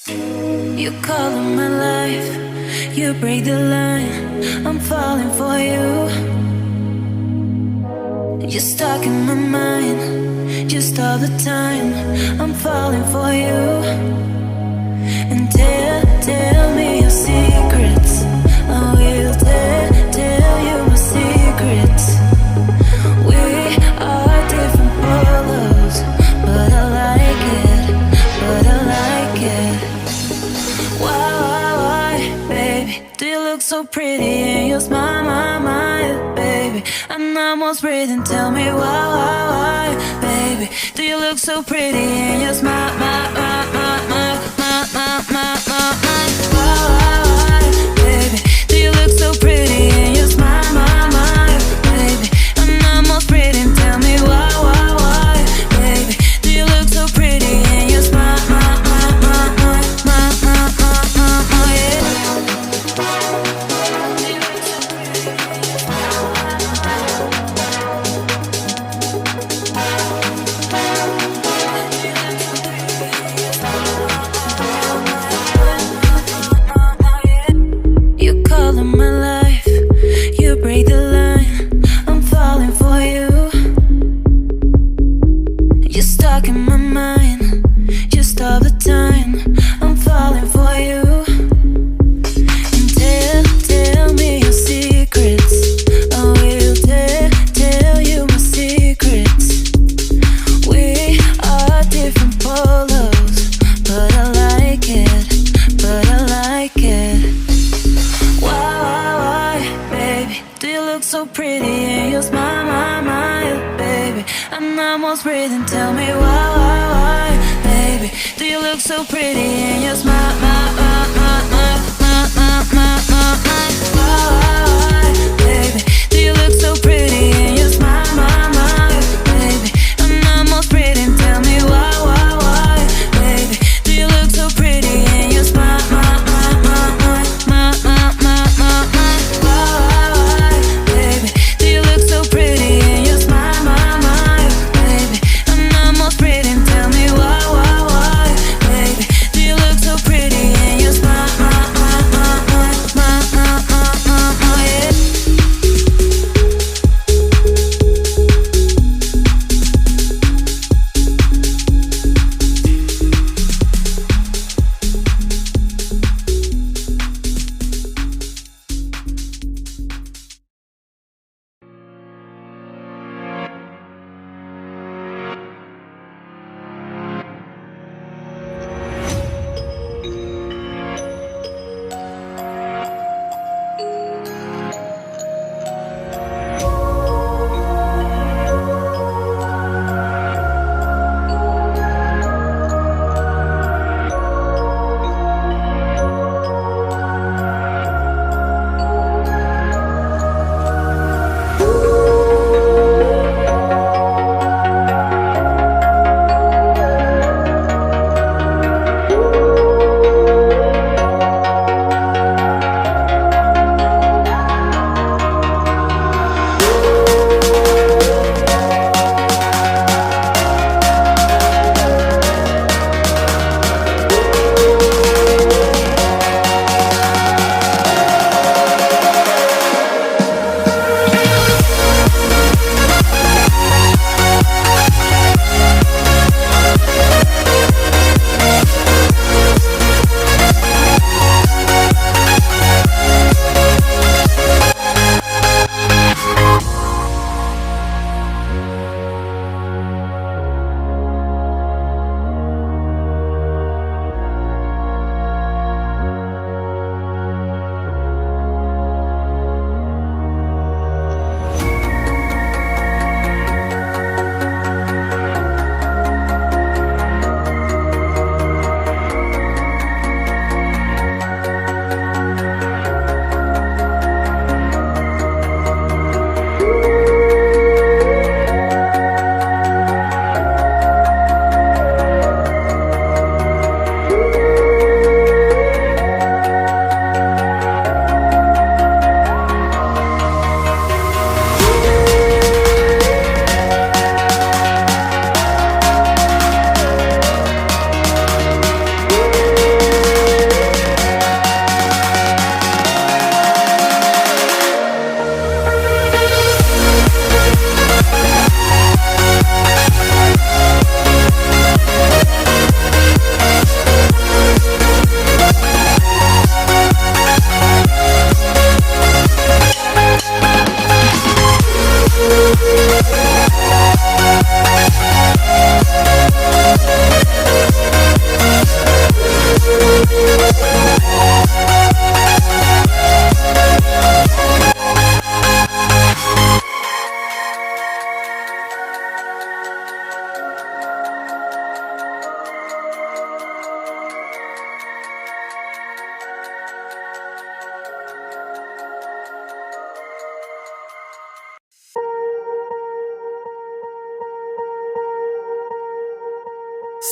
You call in my life, you break the line, I'm falling for you. You're stuck in my mind, just all the time, I'm falling for you. And tell me your secrets, I will tell you my secrets. We are different polos, but I like it. Why, baby, do you look so pretty and you smile, my, baby? I'm almost breathing, tell me why, baby, do you look so pretty and you smile, my, why, baby, do you look so pretty and you smile, my, baby? I'm almost breathing, tell me why, baby, do you look so pretty and you smile, yeah. You call in my life, you break the line, I'm falling for you. You're stuck in my mind, just all the time, I'm falling for you. And tell me your secrets, I will tell you my secrets. We are different polos, but I like it. Why, baby, do you look so pretty and you smile, my, baby? I'm almost breathing, tell me why, baby, do you look so pretty and you smile, why, baby, do you look so pretty and you smile, baby? I'm almost breathing, tell me why, baby, do you look so pretty and you smile, baby, do you look so pretty and you smile, baby? I'm almost breathing, tell me why, baby, do you look so pretty and you smile,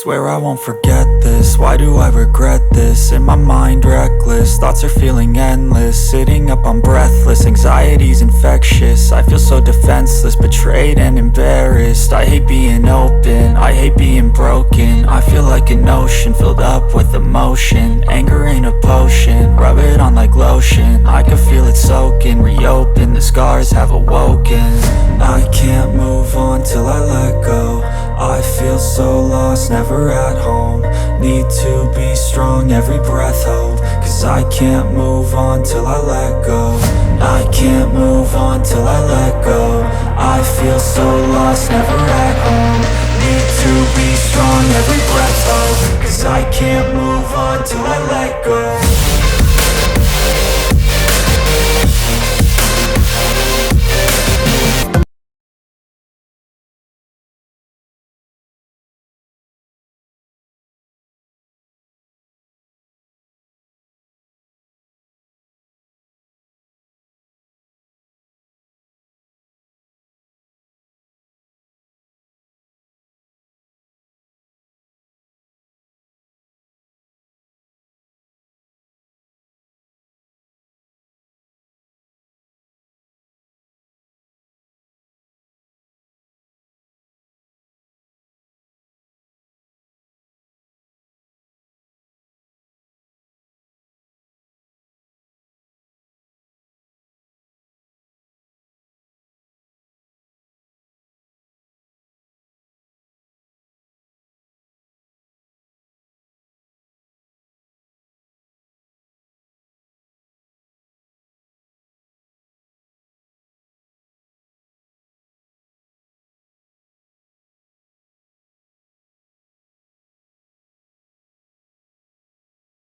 Swear I won't forget this, why do I regret this? In my mind reckless, thoughts are feeling endless. Sitting up, I'm breathless, anxiety's infectious. I feel so defenseless, betrayed and embarrassed. I hate being open, I hate being broken. I feel like an ocean filled up with emotion. Anger ain't a potion, rub it on like lotion. I can feel it soaking, reopen, the scars have awoken. I can't move on till I let go. I feel so lost, never at home. Need to be strong, every breath hope. Cause I can't move on till I let go. I can't move on till I let go. I feel so lost, never at home. Need to be strong, every breath hope. Cause I can't move on till I let go.